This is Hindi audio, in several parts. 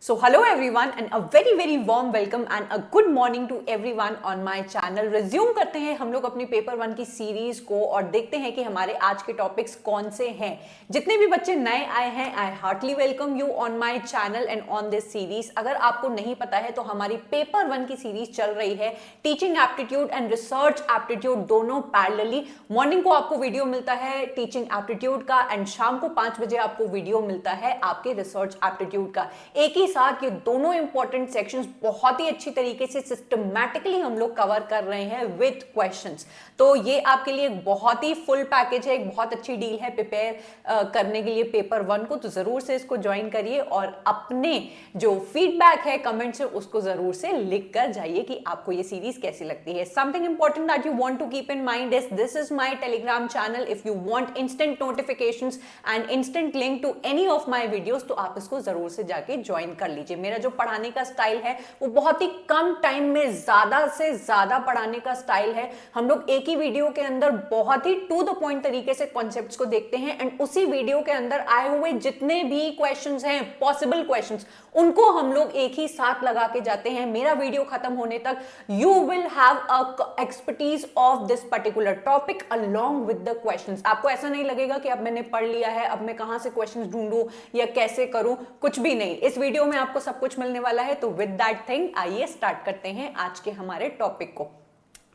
So hello everyone and a very warm welcome and a good morning to everyone on my channel. Resume करते हैं हम लोग अपनी पेपर वन की सीरीज को और देखते हैं कि हमारे आज के टॉपिक्स कौन से हैं। जितने भी बच्चे नए आए हैं I heartily welcome you on my channel and on this series. अगर आपको नहीं पता है तो हमारी पेपर वन की सीरीज चल रही है teaching aptitude and research aptitude दोनों पैरेलली। मॉर्निंग को आपको वीडियो मिलता है टीचिंग एप्टीट्यूड का एंड शाम को 5 बजे आपको वीडियो मिलता है आपके रिसर्च एप्टीट्यूड का। एक ही साथ ये दोनों इंपॉर्टेंट सेक्शंस बहुत ही अच्छी तरीके से सिस्टमैटिकली हम लोग कवर कर रहे हैं विद क्वेश्चंस। तो ये आपके लिए एक बहुत ही फुल पैकेज है, एक बहुत अच्छी डील है प्रिपेयर करने के लिए पेपर वन को। तो जरूर से इसको ज्वाइन करिए और अपने जो फीडबैक है कमेंट से उसको जरूर से लिख कर जाइए कि आपको ये सीरीज कैसी लगती है। Something important that you want to keep in mind is this is my Telegram channel. If you want instant notifications and instant link to any of my videos तो आप इसको जरूर से जाके ज्वाइन कर लीजिए। मेरा जो पढ़ाने का स्टाइल है वो बहुत ही कम टाइम में ज्यादा से ज्यादा पढ़ाने का स्टाइल है। हम लोग एक ही वीडियो के अंदर बहुत ही टू द पॉइंट तरीके से कॉन्सेप्ट्स को देखते हैं एंड उसी वीडियो के अंदर आए हुए जितने भी क्वेश्चंस हैं पॉसिबल क्वेश्चंस उनको हम लोग एक ही साथ लगा के जाते हैं। मेरा वीडियो खत्म होने तक you will have a expertise of this particular topic along with the questions. आपको ऐसा नहीं लगेगा कि अब मैंने पढ़ लिया है, अब मैं कहां से क्वेश्चंस ढूंढूं या कैसे करूं, कुछ भी नहीं। इस वीडियो में आपको सब कुछ मिलने वाला है। तो विद दैट थिंग आइए स्टार्ट करते हैं आज के हमारे टॉपिक को।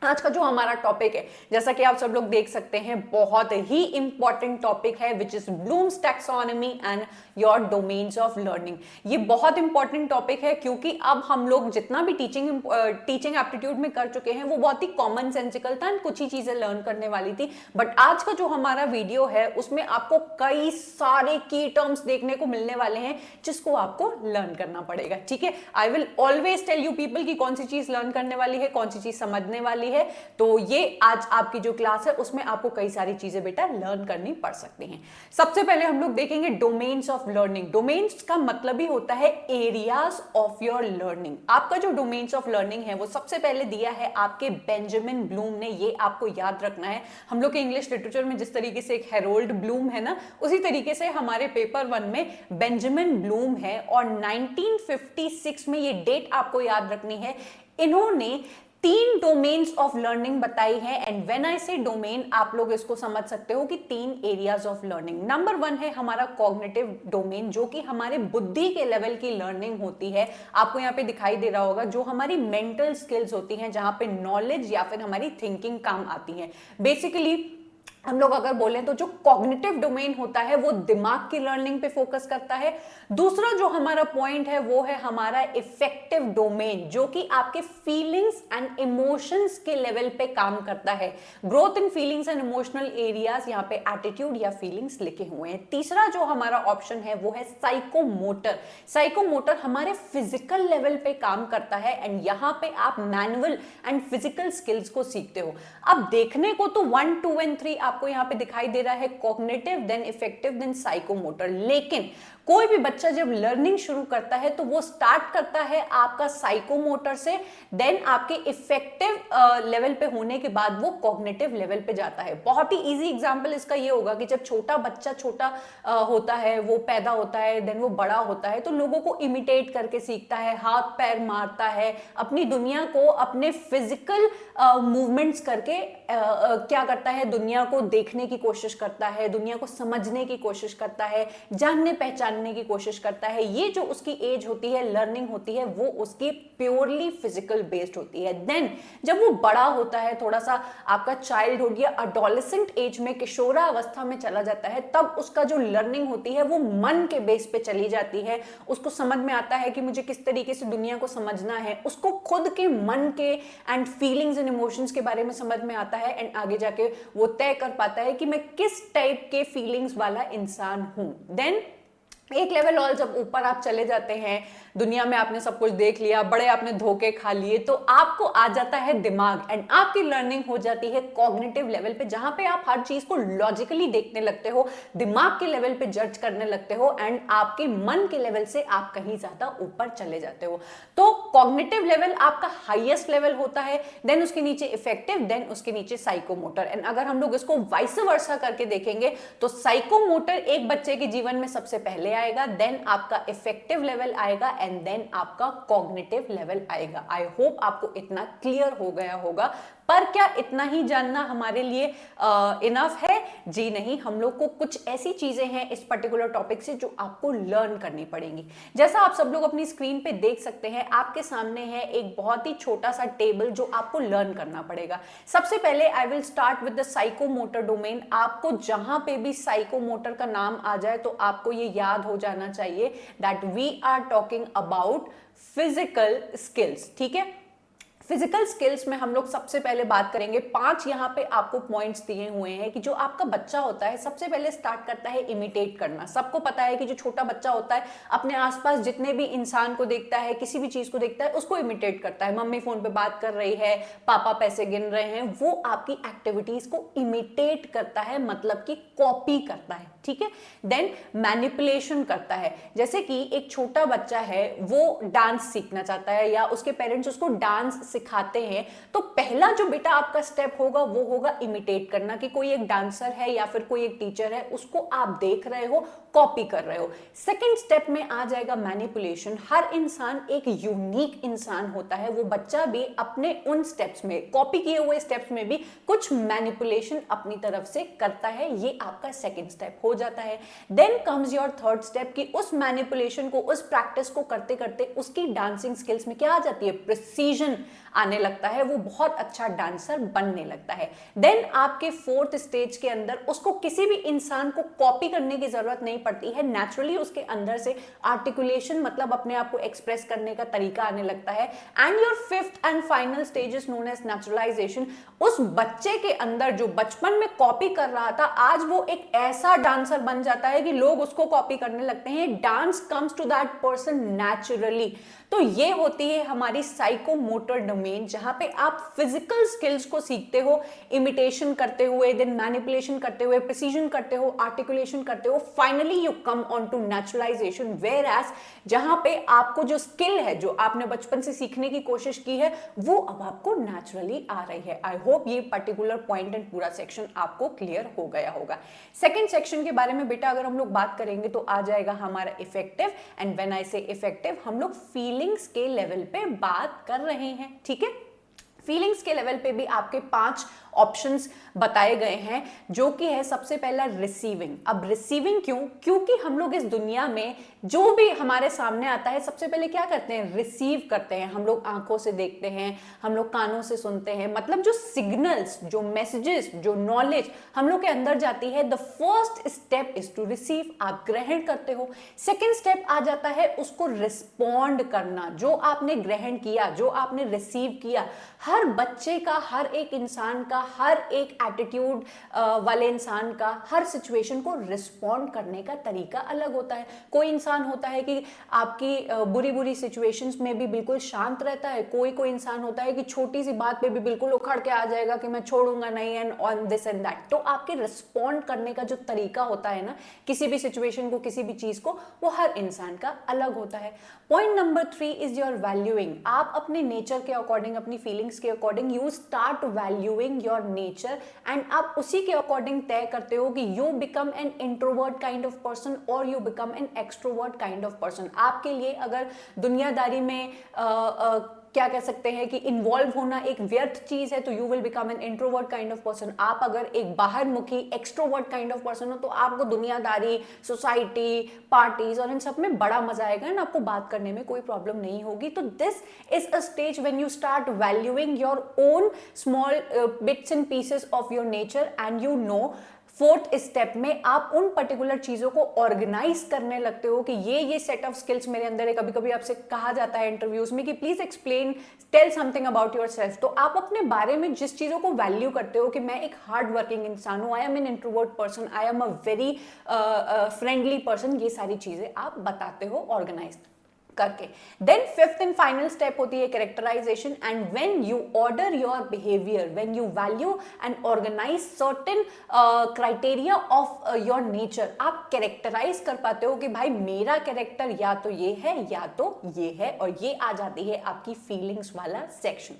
आज का जो हमारा टॉपिक है जैसा कि आप सब लोग देख सकते हैं बहुत ही इंपॉर्टेंट टॉपिक है which is Bloom's taxonomy and your domains of learning. ये बहुत इंपॉर्टेंट टॉपिक है क्योंकि अब हम लोग जितना भी टीचिंग एप्टीट्यूड में कर चुके हैं वो बहुत ही कॉमन सेंसिकल था एंड कुछ ही चीजें लर्न करने वाली थी। बट आज का जो हमारा वीडियो है उसमें आपको कई सारे की टर्म्स देखने को मिलने वाले हैं जिसको आपको लर्न करना पड़ेगा। ठीक है, I will always tell you people कि कौन सी चीज लर्न करने वाली है, कौन सी चीज समझने वाली है। तो ये आज आपकी जो क्लास है उसमें आपको कई सारी चीजें बेटा लर्न करनी पड़ सकती हैं। सबसे पहले हम लोग देखेंगे डोमेन्स ऑफ लर्निंग। डोमेन्स का मतलब ही होता है एरियाज ऑफ योर लर्निंग। आपका जो डोमेन्स ऑफ लर्निंग है वो सबसे पहले दिया है आपके बेंजामिन ब्लूम ने। ये आपको याद रखना है। हम लोग के इंग्लिश लिटरेचर में जिस तरीके से एक हेरोल्ड ब्लूम है ना, उसी तरीके से हमारे पेपर वन में बेंजामिन ब्लूम है और 1956 में ये डेट आपको याद रखनी है। इन्होंने 3 डोमेन्स ऑफ लर्निंग बताई है एंड व्हेन आई से डोमेन आप लोग इसको समझ सकते हो कि 3 एरियाज ऑफ लर्निंग। नंबर 1 है हमारा कॉग्निटिव डोमेन जो कि हमारे बुद्धि के लेवल की लर्निंग होती है। आपको यहाँ पे दिखाई दे रहा होगा जो हमारी मेंटल स्किल्स होती हैं जहां पे नॉलेज या फिर हमारी थिंकिंग काम आती है। बेसिकली हम लोग अगर बोलें तो जो कॉग्निटिव डोमेन होता है वो दिमाग की लर्निंग पे फोकस करता है। दूसरा जो हमारा पॉइंट है वो है हमारा इफेक्टिव डोमेन जो कि आपके फीलिंग्स एंड इमोशंस के लेवल पे काम करता है। Growth in feelings and emotional areas, यहाँ पे एटीट्यूड या फीलिंग्स लिखे हुए हैं। तीसरा जो हमारा ऑप्शन है वो है साइकोमोटर। साइकोमोटर हमारे फिजिकल लेवल पे काम करता है एंड यहाँ पे आप मैनुअल एंड फिजिकल स्किल्स को सीखते हो। अब देखने को तो 1, 2 एंड 3 आपको यहाँ पे दिखाई दे रहा है cognitive then affective then psychomotor. लेकिन कोई भी बच्चा जब लर्निंग शुरू करता है तो वो स्टार्ट करता है आपका साइकोमोटर से, देन आपके इफेक्टिव लेवल पे होने के बाद वो कॉग्निटिव लेवल पे जाता है। बहुत ही इजी एग्जांपल इसका ये होगा कि जब छोटा बच्चा छोटा होता है, वो पैदा होता है, देन वो बड़ा होता है तो लोगों को इमिटेट करके सीखता है, हाथ पैर मारता है, अपनी दुनिया को अपने फिजिकल मूवमेंट्स करके क्या करता है, दुनिया को देखने की कोशिश करता है, दुनिया को समझने की कोशिश करता है, जानने पहचानने की कोशिश करता है। ये जो उसकी एज होती है, लर्निंग होती है, वो उसकी प्योरली फिजिकल बेस्ड होती है। देन जब वो बड़ा होता है, थोड़ा सा आपका चाइल्डहुड या अडोलेसेंट एज में, किशोरा अवस्था में चला जाता है, तब उसका जो लर्निंग होती है वो मन के बेस पे चली जाती है। उसको समझ में आता है कि मुझे किस तरीके से दुनिया को समझना है, उसको खुद के मन के एंड फीलिंग्स एंड इमोशंस के बारे में समझ में आता है एंड आगे जाके वो तय कर पाता है कि मैं किस टाइप के फीलिंग्स वाला इंसान हूं। देन एक लेवल और जब ऊपर आप चले जाते हैं, दुनिया में आपने सब कुछ देख लिया, बड़े आपने धोखे खा लिए, तो आपको आ जाता है दिमाग एंड आपकी लर्निंग हो जाती है कॉग्निटिव लेवल पे, जहां पे आप हर चीज को लॉजिकली देखने लगते हो, दिमाग के लेवल पे जज करने लगते हो एंड आपके मन के लेवल से आप कहीं ज्यादा ऊपर चले जाते हो। तो कॉग्निटिव लेवल आपका हाईएस्ट लेवल होता है, देन उसके नीचे इफेक्टिव, देन उसके नीचे साइकोमोटर। एंड अगर हम लोग इसको वाइस वर्सा करके देखेंगे तो साइकोमोटर एक बच्चे के जीवन में सबसे पहले आएगा, देन आपका इफेक्टिव लेवल आएगा एंड देन आपका कॉग्निटिव लेवल आएगा। आई होप आपको इतना क्लियर हो गया होगा। पर क्या इतना ही जानना हमारे लिए इनफ है? जी नहीं, हम लोग को कुछ ऐसी चीजें हैं इस पर्टिकुलर टॉपिक से जो आपको लर्न करनी पड़ेंगी। जैसा आप सब लोग अपनी स्क्रीन पे देख सकते हैं, आपके सामने है एक बहुत ही छोटा सा टेबल जो आपको लर्न करना पड़ेगा। सबसे पहले I will start with the psychomotor domain. आपको जहां पे भी साइकोमोटर का नाम आ जाए तो आपको ये याद हो जाना चाहिए that we are talking about physical skills. ठीक है, फिजिकल स्किल्स में हम लोग सबसे पहले बात करेंगे, 5 यहाँ पे आपको पॉइंट्स दिए हुए हैं कि जो आपका बच्चा होता है सबसे पहले स्टार्ट करता है इमिटेट करना। सबको पता है कि जो छोटा बच्चा होता है अपने आसपास जितने भी इंसान को देखता है, किसी भी चीज को देखता है, उसको इमिटेट करता है। मम्मी फोन पे बात कर रही है, पापा पैसे गिन रहे हैं, वो आपकी एक्टिविटीज को इमिटेट करता है, मतलब कि कॉपी करता है। ठीक है, देन मैनिपुलेशन करता है। जैसे कि एक छोटा बच्चा है, वो डांस सीखना चाहता है या उसके पेरेंट्स उसको डांस सिखाते हैं, तो पहला जो बेटा आपका स्टेप होगा वो होगा इमिटेट करना, कि कोई एक डांसर है या फिर कोई एक टीचर है, उसको आप देख रहे हो, कॉपी कर रहे हो। सेकंड स्टेप में आ जाएगा मैनिपुलेशन। हर इंसान एक यूनिक इंसान होता है, वो बच्चा भी अपने उन स्टेप्स में, कॉपी किए हुए स्टेप्स में भी कुछ मैनिपुलेशन अपनी तरफ से करता है। ये आपका सेकंड स्टेप हो जाता है। Then comes your third step, कि उस मैनिपुलेशन को, उस प्रैक्टिस को करते करते उसकी डांसिंग स्किल्स में क्या आ जाती है, प्रिसीजन आने लगता है, वो बहुत अच्छा डांसर बनने लगता है। देन आपके फोर्थ स्टेज के अंदर उसको किसी भी इंसान को कॉपी करने की जरूरत नहीं पड़ती है, नेचुरली उसके अंदर से आर्टिकुलेशन, मतलब अपने आप को एक्सप्रेस करने का तरीका आने लगता है। And your fifth and final stage is known as naturalisation. उस बच्चे के अंदर जो बचपन में कॉपी कर रहा था, आज वो एक ऐसा डांसर बन जाता है कि लोग उसको कॉपी करने लगते हैं। Dance comes to that person naturally. तो ये होती है हमारी साइकोमोटर डोमेन, जहां पे आप फिजिकल स्किल्स को सीखते हो, इमिटेशन करते हुए, देन मैनिपुलेशन करते हुए, प्रिसीजन करते हो, आर्टिकुलेशन करते हो, finally you come on to naturalisation. Whereas जहां पे आपको जो स्किल है, जो आपने बचपन से सीखने की कोशिश की है, वो अब आपको नेचुरली आ रही है। आई होप ये पर्टिकुलर पॉइंट एंड पूरा सेक्शन आपको क्लियर हो गया होगा। सेकेंड सेक्शन के बारे में बेटा अगर हम लोग बात करेंगे तो आ जाएगा हमारा इफेक्टिव। एंड व्हेन आई से इफेक्टिव, हम लोग फीलिंग्स के लेवल पे बात कर रहे हैं। ठीक है, फीलिंग्स के लेवल पे भी आपके 5 ऑप्शंस बताए गए हैं, जो कि है सबसे पहला रिसीविंग। अब रिसीविंग क्यों? क्योंकि हम लोग इस दुनिया में जो भी हमारे सामने आता है सबसे पहले क्या करते हैं, रिसीव करते हैं। हम लोग आंखों से देखते हैं, हम लोग कानों से सुनते हैं, मतलब जो सिग्नल्स, जो मैसेजेस, जो नॉलेज हम लोग के अंदर जाती है, the first step is to receive. आप ग्रहण करते हो। सेकेंड स्टेप आ जाता है उसको रिस्पॉन्ड करना। जो आपने ग्रहण किया, जो आपने रिसीव किया, हर बच्चे का, हर एक इंसान का, हर एक एटीट्यूड वाले इंसान का हर सिचुएशन को रिस्पॉन्ड करने का तरीका अलग होता है। कोई इंसान होता है कि आपकी बुरी बुरी सिचुएशंस में भी बिल्कुल शांत रहता है, कोई इंसान होता है कि छोटी सी बात पे भी बिल्कुल उखड़ के आ जाएगा कि मैं छोड़ूंगा नहीं, and on this and that. तो आपके रिस्पॉन्ड करने का जो तरीका होता है ना, किसी भी सिचुएशन को, किसी भी चीज को, वो हर इंसान का अलग होता है। Point number 3 is your valuing. आप अपने नेचर के अकॉर्डिंग, अपनी फीलिंग्स के according you start valuing your nature, and आप उसी के अकॉर्डिंग तय करते हो कि you become an introvert kind of person और you become an extrovert kind of person. आपके लिए अगर दुनियादारी में क्या कह सकते हैं कि इन्वॉल्व होना एक व्यर्थ चीज है, तो you will become an introvert kind of person. आप अगर एक बाहरमुखी एक्सट्रोवर्ट काइंड ऑफ पर्सन हो, तो आपको दुनियादारी, सोसाइटी, पार्टीज और इन सब में बड़ा मजा आएगा एंड आपको बात करने में कोई प्रॉब्लम नहीं होगी। तो this is a stage when you start valuing your own small bits and pieces of your nature, and you know fourth step में आप उन पर्टिकुलर चीजों को ऑर्गेनाइज करने लगते हो कि ये सेट ऑफ स्किल्स मेरे अंदर है। कभी कभी आपसे कहा जाता है इंटरव्यूज में कि please explain, tell something about yourself. तो आप अपने बारे में जिस चीजों को वैल्यू करते हो कि मैं एक हार्ड वर्किंग इंसान हूं, I am an introvert person, I am a very friendly person, ये सारी चीजें आप बताते हो ऑर्गेनाइज करके। Then fifth and final step होती है characterisation. And when you order your behaviour, when you value and organise certain criteria of your nature, आप कैरेक्टराइज कर पाते हो कि भाई मेरा कैरेक्टर या तो ये है या तो ये है, और ये आ जाती है आपकी फीलिंग्स वाला सेक्शन।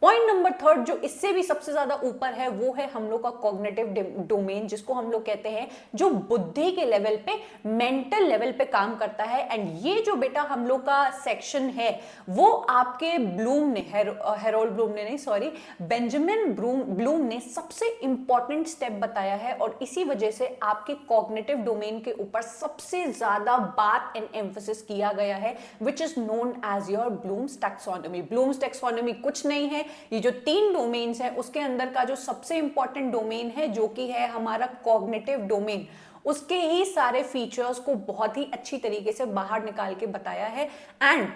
पॉइंट नंबर थर्ड जो इससे भी सबसे ज्यादा ऊपर है वो है हम लोग का कॉग्निटिव डोमेन, जिसको हम लोग कहते हैं जो बुद्धि के लेवल पे, मेंटल लेवल पे काम करता है। एंड ये जो बेटा हम लोग का सेक्शन है वो आपके ब्लूम ने, हेरोल्ड ब्लूम ने नहीं, सॉरी, बेंजामिन ब्लूम ने सबसे इंपॉर्टेंट स्टेप बताया है, और इसी वजह से आपके कॉग्निटिव डोमेन के ऊपर सबसे ज्यादा बात एंड एम्फसिस किया गया है, which is known as your Bloom's taxonomy. Bloom's taxonomy कुछ नहीं है, ये जो 3 डोमेन्स है उसके अंदर का जो सबसे इंपॉर्टेंट डोमेन है जो कि है हमारा कॉग्निटिव डोमेन, उसके ही सारे फीचर्स को बहुत ही अच्छी तरीके से बाहर निकाल के बताया है। एंड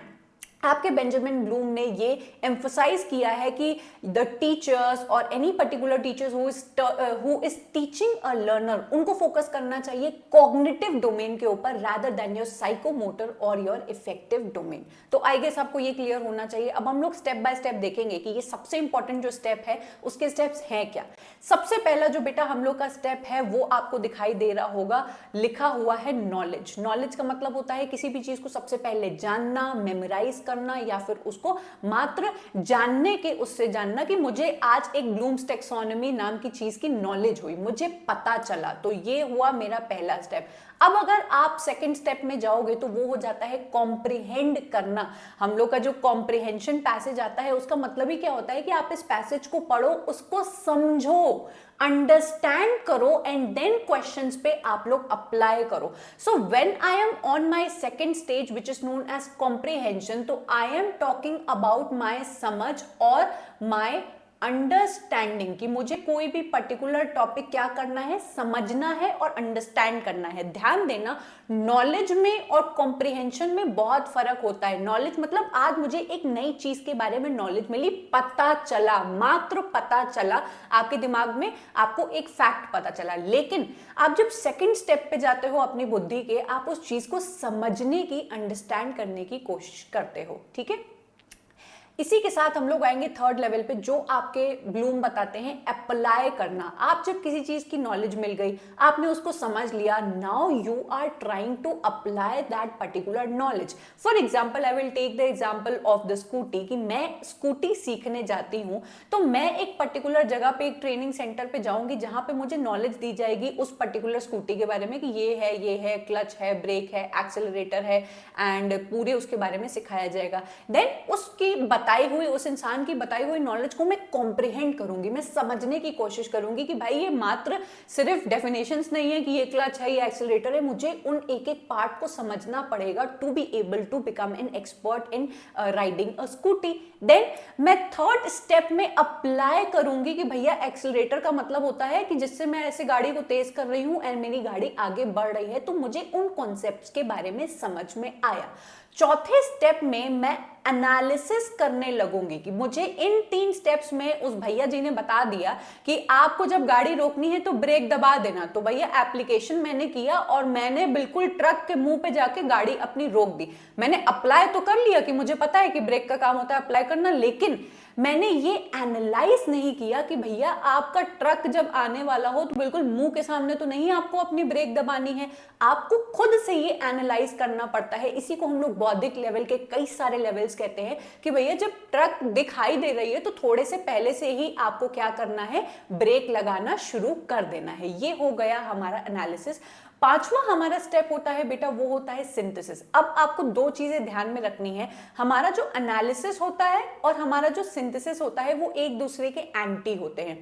आपके बेंजामिन ब्लूम ने ये एम्फसाइज किया है कि द टीचर्स और any particular teachers who is teaching a learner, उनको फोकस करना चाहिए कॉग्निटिव डोमेन के ऊपर रादर देन योर साइकोमोटर और योर इफेक्टिव डोमेन। तो आई गेस आपको ये क्लियर होना चाहिए। अब हम लोग स्टेप बाय स्टेप देखेंगे कि ये सबसे इंपॉर्टेंट जो स्टेप है उसके स्टेप्स हैं क्या। सबसे पहला जो बेटा हम लोग का स्टेप है वो आपको दिखाई दे रहा होगा, लिखा हुआ है नॉलेज। नॉलेज का मतलब होता है किसी भी चीज को सबसे पहले जानना, मेमोराइज करना, या फिर उसको मात्र जानने के, उससे जानना कि मुझे आज एक ब्लूम्स टैक्सोनॉमी नाम की चीज की नॉलेज हुई, मुझे पता चला, तो ये हुआ मेरा पहला स्टेप। अब अगर आप सेकंड स्टेप में जाओगे तो वो हो जाता है कॉम्प्रिहेंड करना। हम लोग का जो कॉम्प्रिहेंशन पैसेज आता है उसका मतलब ही क्या होता है कि आप इस पैसेज को पढ़ो, उसको समझो, अंडरस्टैंड करो, एंड देन क्वेश्चंस पे आप लोग अप्लाई करो। So when I am on my second stage which is known as comprehension, तो I am talking about my समझ और माय अंडरस्टैंडिंग, कि मुझे कोई भी पर्टिकुलर टॉपिक क्या करना है, समझना है और अंडरस्टैंड करना है। ध्यान देना, नॉलेज में और कॉम्प्रिहेंशन में बहुत फर्क होता है। नॉलेज मतलब आज मुझे एक नई चीज के बारे में नॉलेज मिली, पता चला, मात्र पता चला, आपके दिमाग में आपको एक फैक्ट पता चला। लेकिन आप जब सेकंड स्टेप पे जाते हो अपनी बुद्धि के, आप उस चीज को समझने की, अंडरस्टैंड करने की कोशिश करते हो। ठीक है, इसी के साथ हम लोग आएंगे थर्ड लेवल पे, जो आपके ब्लूम बताते हैं अप्लाई करना। आप जब किसी चीज की नॉलेज मिल गई, आपने उसको समझ लिया, now you are trying to apply that particular knowledge. For example, I will take the example of the scooty, कि मैं स्कूटी सीखने जाती हूँ, तो मैं एक पर्टिकुलर जगह पे, एक ट्रेनिंग सेंटर पे जाऊंगी जहां पे मुझे नॉलेज दी जाएगी उस पर्टिकुलर स्कूटी के बारे में, कि ये है, क्लच है, ब्रेक है, एक्सेलरेटर है, एंड पूरे उसके बारे में सिखाया जाएगा। देन उसकी बताई हुई, उस इंसान की बताई हुई नॉलेज को मैं कॉम्प्रिहेंड करूंगी, मैं समझने की कोशिश करूंगी कि भाई ये मात्र सिर्फ डेफिनेशंस नहीं है कि ये क्लच है, ये एक्सेलरेटर है, मुझे उन एक एक पार्ट को समझना पड़ेगा to be able to become an expert in riding a scooty. Then मैं थर्ड स्टेप में अप्लाई करूंगी कि भैया एक्सेलरेटर का मतलब होता है कि जिससे मैं ऐसे गाड़ी को तेज कर रही हूं एंड मेरी गाड़ी आगे बढ़ रही है, तो मुझे उन कॉन्सेप्ट्स के बारे में समझ में आया। चौथे स्टेप में मैं एनालिसिस करने लगूंगी कि मुझे इन 3 स्टेप्स में उस भैया जी ने बता दिया कि आपको जब गाड़ी रोकनी है तो ब्रेक दबा देना, तो भैया एप्लीकेशन मैंने किया और मैंने बिल्कुल ट्रक के मुंह पे जाके गाड़ी अपनी रोक दी। मैंने अप्लाई तो कर लिया कि मुझे पता है कि ब्रेक का काम होता है अप्लाई करना, लेकिन मैंने ये एनालाइज नहीं किया कि भैया आपका ट्रक जब आने वाला हो तो बिल्कुल मुंह के सामने तो नहीं आपको अपनी ब्रेक दबानी है, आपको खुद से ये एनालाइज करना पड़ता है। इसी को हम लोग बौद्धिक लेवल के कई सारे लेवल्स कहते हैं कि भैया जब ट्रक दिखाई दे रही है तो थोड़े से पहले से ही आपको क्या करना है, ब्रेक लगाना शुरू कर देना है। ये हो गया हमारा एनालिसिस। पांचवा हमारा स्टेप होता है बेटा, वो होता है सिंथेसिस। अब आपको 2 चीजें ध्यान में रखनी है, हमारा जो एनालिसिस होता है और हमारा जो सिंथेसिस होता है वो एक दूसरे के एंटी होते हैं।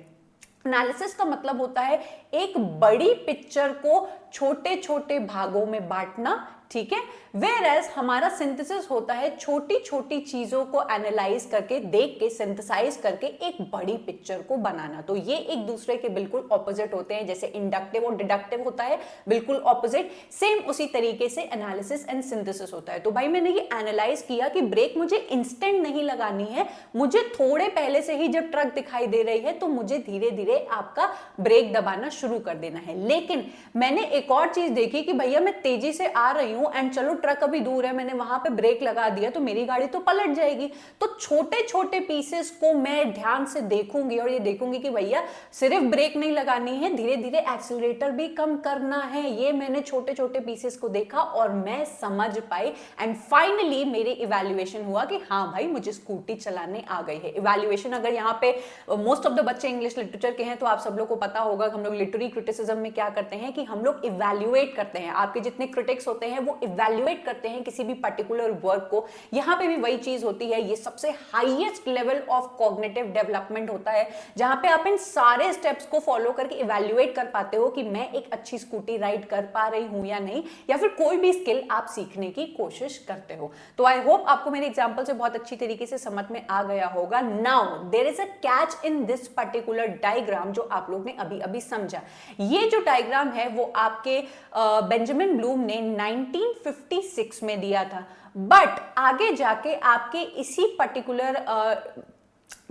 एनालिसिस का मतलब होता है एक बड़ी पिक्चर को छोटे छोटे भागों में बांटना, ठीक है, वेयरएज हमारा सिंथेसिस होता है छोटी छोटी चीजों को एनालाइज करके, देख के, सिंथेसाइज करके एक बड़ी पिक्चर को बनाना। तो ये एक दूसरे के बिल्कुल ऑपोजिट होते हैं, जैसे इंडक्टिव और डिडक्टिव होता है बिल्कुल ऑपोजिट, सेम उसी तरीके से एनालिसिस एंड सिंथेसिस होता है। तो भाई मैंने ये एनालाइज किया कि ब्रेक मुझे इंस्टेंट नहीं लगानी है, मुझे थोड़े पहले से ही जब ट्रक दिखाई दे रही है तो मुझे धीरे धीरे आपका ब्रेक दबाना शुरू कर देना है। लेकिन मैंने एक और चीज देखी कि भैया मैं तेजी से आ रही हूं हूं एंड चलो ट्रक अभी दूर है, मैंने वहां पे ब्रेक लगा दिया तो मेरी गाड़ी तो पलट जाएगी। तो छोटे छोटे पीसेस को मैं ध्यान से देखूंगी और ये देखूंगी कि भैया सिर्फ ब्रेक नहीं लगानी है, धीरे धीरे एक्सीलरेटर भी कम करना है। ये मैंने छोटे छोटे पीसेस को देखा और मैं समझ पाई एंड फाइनली मेरे इवैल्यूएशन हुआ कि हाँ भाई मुझे स्कूटी चलाने आ गई है। इवैल्यूएशन अगर यहाँ पे मोस्ट ऑफ द बच्चे इंग्लिश लिटरेचर के हैं तो आप सब लोग को पता होगा हम लोग लिटरेरी क्रिटिसिज्म में क्या करते हैं कि हम लोग इवैल्यूएट करते हैं। आपके जितने क्रिटिक्स होते हैं वो इवैल्यूएट करते हैं किसी भी पर्टिकुलर वर्क को। यहाँ पे भी वही चीज होती है, ये सबसे highest level of cognitive development होता है जहां पे आप इन सारे स्टेप्स को फॉलो करके इवैल्यूएट कर पाते हो कि मैं एक अच्छी स्कूटी राइड कर पा रही हूं या नहीं, या फिर कोई भी स्किल आप सीखने की कोशिश करते हो। तो आई होप आपको मेरे एग्जांपल से बहुत अच्छी तरीके से समझ में आ गया होगा। Now there is a catch in this particular diagram जो आप लोग ने अभी अभी समझा। ये जो डायग्राम है वो आपके बेंजामिन ब्लूम ने 1956 में दिया था, बट आगे जाके आपके इसी पर्टिकुलर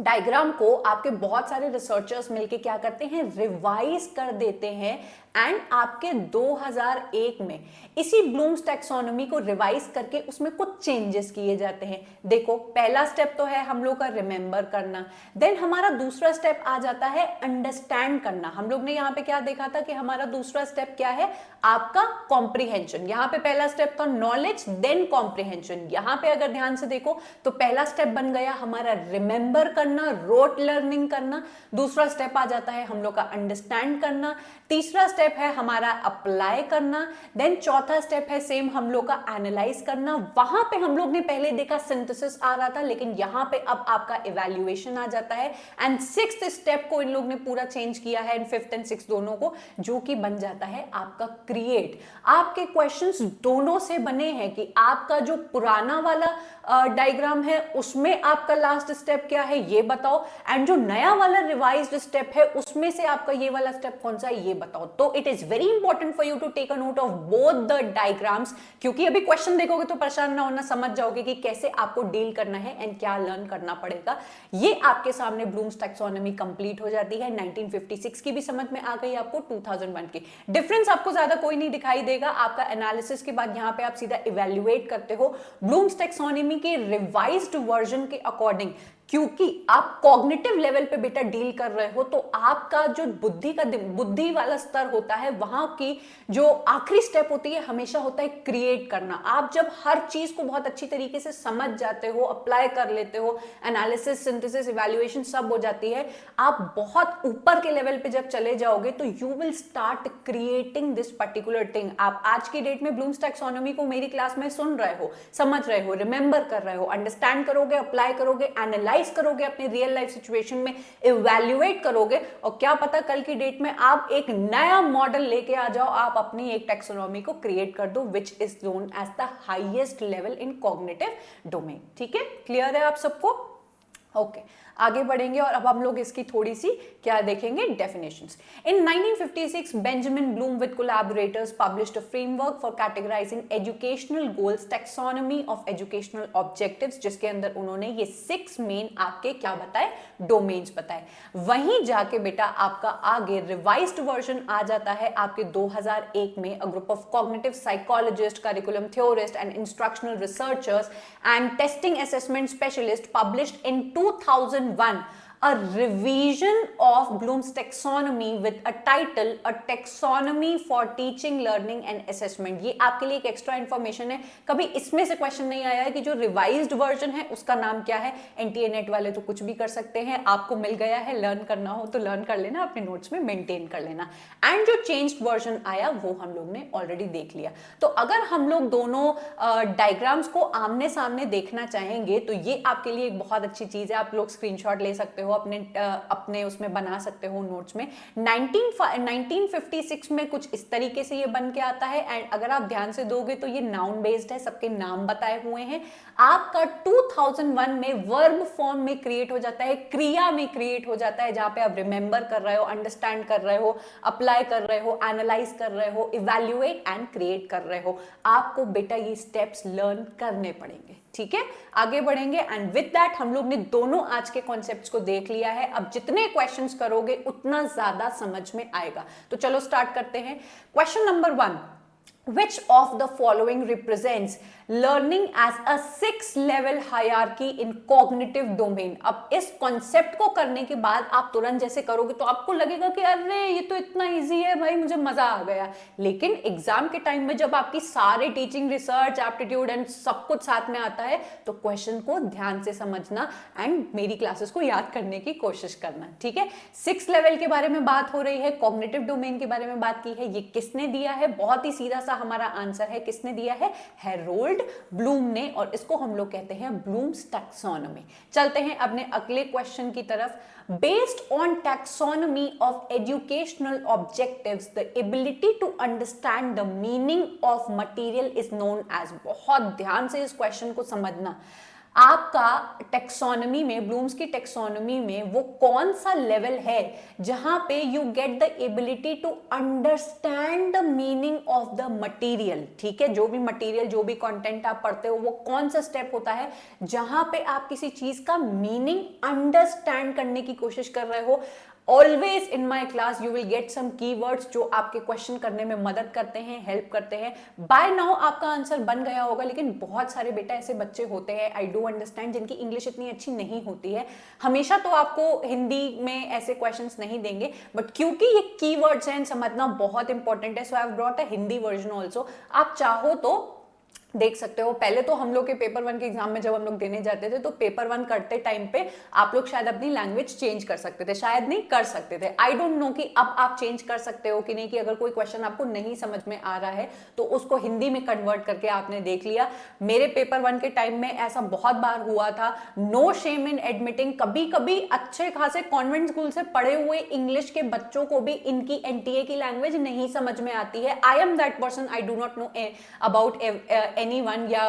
डायग्राम को आपके बहुत सारे रिसर्चर्स मिलके क्या करते हैं, रिवाइज कर देते हैं एंड आपके 2001 में इसी ब्लूम्स टैक्सोनॉमी को रिवाइज करके उसमें कुछ चेंजेस किए जाते हैं। देखो पहला स्टेप तो है हम लोग का रिमेंबर करना, देन हमारा दूसरा स्टेप आ जाता है अंडरस्टैंड करना। हम लोग ने यहाँ पे क्या देखा था कि हमारा दूसरा स्टेप क्या है, आपका कॉम्प्रिहेंशन। यहाँ पे पहला स्टेप था नॉलेज देन कॉम्प्रिहेंशन। यहाँ पे अगर ध्यान से देखो तो पहला स्टेप बन गया हमारा रिमेंबर करना, रोट लर्निंग करना। दूसरा स्टेप आ जाता है हम लोग का अंडरस्टैंड करना। तीसरा स्टेप है हमारा अप्लाई करना। देन चौथा स्टेप है सेम हम लोग का एनालाइज करना। वहां पे हम लोग ने पहले देखा सिंथेसिस आ रहा था, लेकिन यहां पे अब आपका इवैल्यूएशन आ जाता है। एंड सिक्स्थ स्टेप को इन लोग ने पूरा चेंज किया है, एंड फिफ्थ एंड सिक्स्थ दोनों को, जो कि बन जाता है आपका क्रिएट। आपके क्वेश्चंस दोनों से बने हैं कि आपका जो पुराना वाला डायग्राम है उसमें आपका लास्ट स्टेप क्या है ये बताओ, एंड जो नया वाला रिवाइज्ड स्टेप है उसमें से आपका ये वाला स्टेप कौन सा है ये बताओ। तो it is very important for you to take a note of both the diagrams, क्योंकि अभी क्वेश्चन देखोगे तो परेशान ना होना, समझ जाओगे कि कैसे आपको डील करना है एंड क्या लर्न करना पड़ेगा। ये आपके सामने ब्लूम्स टैक्सोनॉमी कंप्लीट हो जाती है। 1956 की भी समझ में आ गई आपको, 2001 की। डिफरेंस आपको ज्यादा कोई नहीं दिखाई देगा। आपका एनालिसिस के बाद यहाँ पे आप सीधा इवैल्यूएट करते हो ब्लूम्स टैक्सोनॉमी के रिवाइज्ड वर्जन के अकॉर्डिंग, क्योंकि आप कॉग्निटिव लेवल पे बेटा डील कर रहे हो। तो आपका जो बुद्धि वाला स्तर होता है, वहां की जो आखिरी स्टेप होती है हमेशा होता है क्रिएट करना। आप जब हर चीज को बहुत अच्छी तरीके से समझ जाते हो, अप्लाई कर लेते हो, एनालिसिस सिंथेसिस इवैल्यूएशन सब हो जाती है, आप बहुत ऊपर के लेवल पे जब चले जाओगे तो you will start creating this particular thing. आप आज की डेट में ब्लूम्स टैक्सोनॉमी को मेरी क्लास में सुन रहे हो, समझ रहे हो, रिमेंबर कर रहे हो, अंडरस्टैंड करोगे, अप्लाई करोगे, एनालाइज करोगे, अपने रियल लाइफ सिचुएशन में इवैल्यूएट करोगे, और क्या पता कल की डेट में आप एक नया मॉडल लेके आ जाओ, आप अपनी एक टैक्सोनॉमी को क्रिएट कर दो which is known as the highest level in cognitive domain. ठीक है, क्लियर है आप सबको? ओके, आगे बढ़ेंगे और अब हम लोग इसकी थोड़ी सी क्या देखेंगे, definitions. In 1956 Benjamin Bloom with collaborators published a framework for categorising educational goals, taxonomy of educational objectives, जिसके अंदर उन्होंने ये 6 मेन आपके क्या बताए, डोमेन्स बताए। वहीं जाके बेटा आपका आगे रिवाइज्ड वर्जन आ जाता है आपके 2001 में। A group of cognitive psychologist, curriculum theorist and instructional researchers and testing assessment specialist published in 2001 a revision of Bloom's taxonomy with a title, A Taxonomy for Teaching, Learning and Assessment। ये आपके लिए एक एक्स्ट्रा इंफॉर्मेशन है, कभी इसमें से क्वेश्चन नहीं आया है कि जो रिवाइज्ड वर्जन है उसका नाम क्या है। एनटीए नेट वाले तो कुछ भी कर सकते हैं, आपको मिल गया है, लर्न करना हो तो लर्न कर लेना, अपने नोट्स में मेंटेन कर लेना। एंड जो चेंज्ड वर्जन आया वो हम लोग ने ऑलरेडी देख लिया। तो अगर हम लोग दोनों डायग्राम्स को आमने सामने देखना चाहेंगे तो ये आपके लिए एक बहुत अच्छी चीज है। आप लोग स्क्रीनशॉट ले सकते हो, अपने उसमें बना सकते हो नोट्स में। 1956 में कुछ इस तरीके से ये बन के आता है। एंड अगर आप ध्यान से दोगे तो ये नाउन बेस्ड है, सबके नाम बताए हुए हैं। आपका 2001 में वर्ब फॉर्म में क्रिएट हो जाता है, क्रिया में क्रिएट हो जाता है, जहां पे आप रिमेंबर कर रहे हो, अंडरस्टैंड कर रहे हो, अप्लाई कर रहे हो, एनालाइज कर रहे हो, इवैल्यूएट एंड क्रिएट कर रहे हो। आपको बेटा ये स्टेप्स लर्न करने पड़ेंगे। ठीक है, आगे बढ़ेंगे। एंड विद दैट हम लोग ने दोनों आज के कॉन्सेप्ट्स को देख लिया है। अब जितने क्वेश्चंस करोगे उतना ज्यादा समझ में आएगा। तो चलो स्टार्ट करते हैं। Question number 1, Which of the following represents learning as a 6 level hierarchy in cognitive domain? अब इस कॉन्सेप्ट को करने के बाद आप तुरंत जैसे करोगे तो आपको लगेगा कि अरे ये तो इतना इजी है भाई, मुझे मजा आ गया। लेकिन एग्जाम के टाइम में जब आपकी सारे टीचिंग, रिसर्च, एप्टीट्यूड एंड सब कुछ साथ में आता है तो क्वेश्चन को ध्यान से समझना एंड मेरी क्लासेस को याद करने की कोशिश करना, ठीक है। 6 लेवल के बारे में बात हो रही है, कॉग्निटिव डोमेन के बारे में बात की है। ये किसने दिया है? बहुत ही सीधा सा हमारा आंसर है, किसने दिया है? हैरोल्ड ब्लूम ने, और इसको हम लोग कहते हैं ब्लूम्स टैक्सोनॉमी। चलते हैं अपने अगले क्वेश्चन की तरफ। Based on taxonomy of educational objectives the ability to understand the meaning of material is known as. बहुत ध्यान से इस क्वेश्चन को समझना। आपका टेक्सोनॉमी में, ब्लूम्स की टेक्सोनॉमी में वो कौन सा लेवल है जहां पे you get the ability to understand the meaning of the material, ठीक है। जो भी मटेरियल, जो भी कंटेंट आप पढ़ते हो वो कौन सा स्टेप होता है जहां पे आप किसी चीज का मीनिंग अंडरस्टैंड करने की कोशिश कर रहे हो। Always in my class you will get some keywords जो आपके क्वेश्चन करने में मदद करते हैं, हेल्प करते हैं। बाय नाउ आपका आंसर बन गया होगा, लेकिन बहुत सारे बेटा ऐसे बच्चे होते हैं, आई डू अंडरस्टैंड, जिनकी इंग्लिश इतनी अच्छी नहीं होती है। हमेशा तो आपको हिंदी में ऐसे क्वेश्चंस नहीं देंगे, बट क्योंकि ये कीवर्ड्स हैं, समझना बहुत इंपॉर्टेंट है, so I have brought a Hindi version also. आप चाहो तो देख सकते हो। पहले तो हम लोग के पेपर 1 के एग्जाम में जब हम लोग देने जाते थे तो पेपर 1 करते टाइम पे आप लोग शायद अपनी लैंग्वेज चेंज कर सकते थे, शायद नहीं कर सकते थे। आई डोंट नो कि अब आप चेंज कर सकते हो कि नहीं, कि अगर कोई क्वेश्चन आपको नहीं समझ में आ रहा है तो उसको हिंदी में कन्वर्ट करके आपने देख लिया। मेरे पेपर 1 के टाइम में ऐसा बहुत बार हुआ था। नो शेम इन एडमिटिंग, कभी कभी अच्छे खासे कॉन्वेंट स्कूल से पढ़े हुए इंग्लिश के बच्चों को भी इनकी एनटीए की लैंग्वेज नहीं समझ में आती है। I am that person, I do not know about anyone, या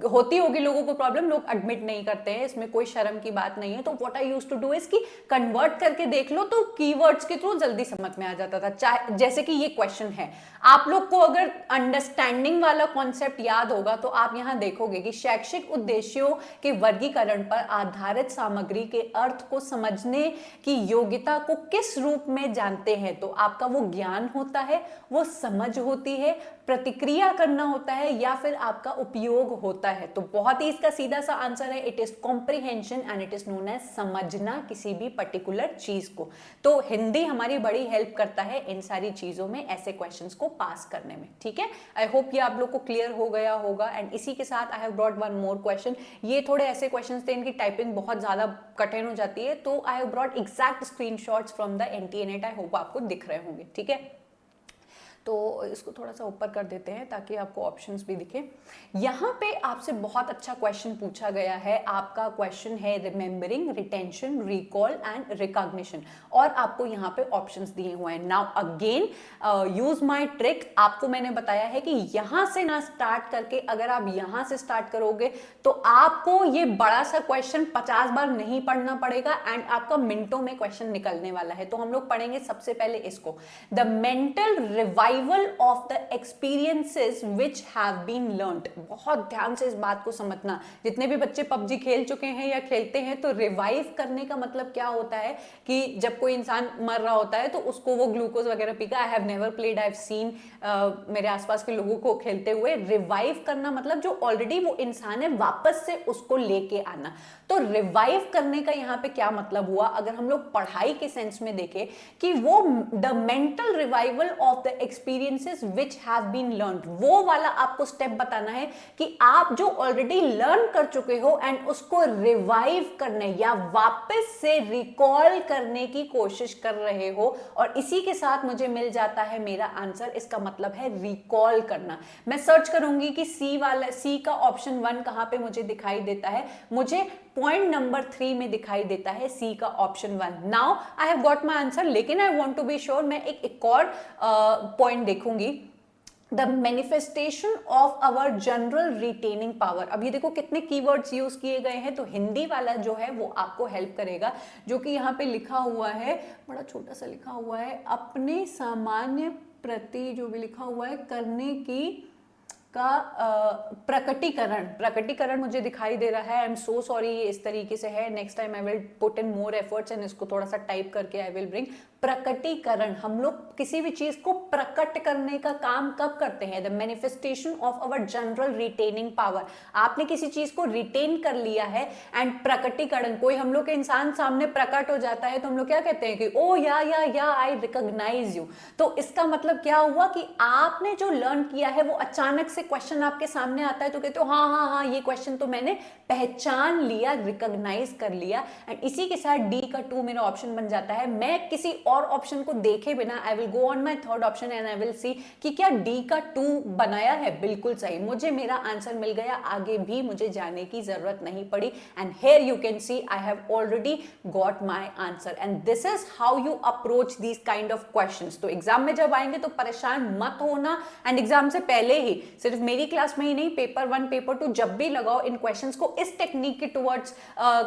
होती होगी लोगों को प्रॉब्लम, लोग एडमिट नहीं करते हैं, इसमें कोई शर्म की बात नहीं है। तो what I used to do is कि कन्वर्ट करके देख लो तो कीवर्ड्स के थ्रू जल्दी समझ में आ जाता था। चाहे जैसे कि ये क्वेश्चन है, आप लोग को अगर अंडरस्टैंडिंग वाला कॉन्सेप्ट याद होगा तो आप यहां देखोगे कि शैक्षिक उद्देश्यों के वर्गीकरण पर आधारित सामग्री के अर्थ को समझने की योग्यता को किस रूप में जानते हैं। तो आपका वो ज्ञान होता है, वो समझ होती है, प्रतिक्रिया करना होता है, या फिर आपका उपयोग होता है। तो बहुत ही इसका सीधा सा आंसर है, it is comprehension and it is known as समझना किसी भी पर्टिकुलर चीज को। तो हिंदी हमारी बड़ी हेल्प करता है इन सारी चीजों में, ऐसे क्वेश्चंस को पास करने में, ठीक है। आई होप ये आप लोग को क्लियर हो गया होगा। एंड इसी के साथ आई have brought one more question. ये थोड़े ऐसे क्वेश्चन थे, इनकी टाइपिंग बहुत ज्यादा कठिन हो जाती है, तो आई have brought exact screenshots from the NTA net. I hope आपको दिख रहे होंगे, ठीक है। तो इसको थोड़ा सा ऊपर कर देते हैं ताकि आपको ऑप्शंस भी दिखे। यहाँ पे आपसे बहुत अच्छा क्वेश्चन पूछा गया है। आपका क्वेश्चन है remembering, retention, recall and recognition, और आपको यहाँ पे ऑप्शंस दिए हुए हैं। Now again use my trick. आपको मैंने बताया है कि यहाँ से ना स्टार्ट करके अगर आप यहाँ से स्टार्ट करोगे तो आपको ये बड़ा सा क्वेश्चन 50 बार नहीं पढ़ना पड़ेगा एंड आपका मिनटों में क्वेश्चन निकलने वाला है। तो हम लोग पढ़ेंगे सबसे पहले इसको, the mental revival of the experiences which have been learnt। बहुत ध्यान से इस बात को समझना। जितने भी बच्चे पबजी खेल चुके हैं या खेलते हैं, तो रिवाइव करने का मतलब क्या होता है कि जब कोई इंसान मर रहा होता है तो उसको वो ग्लूकोज वगैरह पीकर, I have never played, I have seen मेरे आसपास के लोगों को खेलते हुए। रिवाइव करना मतलब जो ऑलरेडी वो इंसान है वापस से उसको लेके आना। तो रिवाइव करने का यहाँ पे क्या मतलब हुआ, अगर हम लोग पढ़ाई के सेंस में देखें कि वो the mental revival of the experiences which have been learned, वो वाला आपको स्टेप बताना है कि आप जो ऑलरेडी लर्न कर चुके हो एंड उसको रिवाइव करने या वापस से रिकॉल करने की कोशिश कर रहे हो, और इसी के साथ मुझे मिल जाता है मेरा आंसर। इसका मतलब है रिकॉल करना। मैं सर्च करूंगी कि सी का ऑप्शन 1 कहां पे मुझे दिखाई देता है। मुझे पॉइंट नंबर 3 में दिखाई देता है सी का option 1। Now I have got my answer, लेकिन I want to be sure, मैं एक और पॉइंट देखूंगी, the manifestation of our general retaining power. अब ये देखो कितने कीवर्ड्स यूज किए गए हैं, तो हिंदी वाला जो है वो आपको हेल्प करेगा, जो कि यहाँ पे लिखा हुआ है, बड़ा छोटा सा लिखा हुआ है, अपने सामान्य प्रति जो भी लिखा हुआ है करने की का प्रकटीकरण मुझे दिखाई दे रहा है। आई एम सो सॉरी, इस तरीके से है, next time I will put in more efforts and इसको थोड़ा सा टाइप करके आई विल ब्रिंग प्रकटीकरण, हम लोग किसी भी चीज को प्रकट करने का काम कब करते हैं? The manifestation of our general retaining power. आपने किसी चीज को रिटेन कर लिया है एंड प्रकटीकरण, कोई हम लोग के इंसान सामने प्रकट हो जाता है तो हम लोग क्या कहते हैं कि ओ या आई रिकॉग्नाइज यू। तो इसका मतलब क्या हुआ कि आपने जो लर्न किया है वो अचानक से क्वेश्चन आपके सामने आता है तो कहते हो हाँ हाँ हाँ ये क्वेश्चन तो मैंने पहचान लिया, रिकॉग्नाइज कर लिया। एंड इसी के साथ डी का 2 मेरा ऑप्शन बन जाता है। मैं किसी और ऑप्शन को देखे बिना I will go on my third option and I will see कि क्या डी का 2 बनाया है। बिल्कुल सही, मुझे मेरा आंसर मिल गया, आगे भी मुझे जाने की जरूरत नहीं पड़ी। And here you can see I have already got my answer and this is how you approach these kind of questions. तो एग्जाम में जब आएंगे तो परेशान मत होना एंड एग्जाम से पहले ही, सिर्फ मेरी क्लास में ही नहीं, पेपर 1 पेपर 2 जब भी लगाओ इन क्वेश्चंस को इस टेक्निक के टुवर्ड्स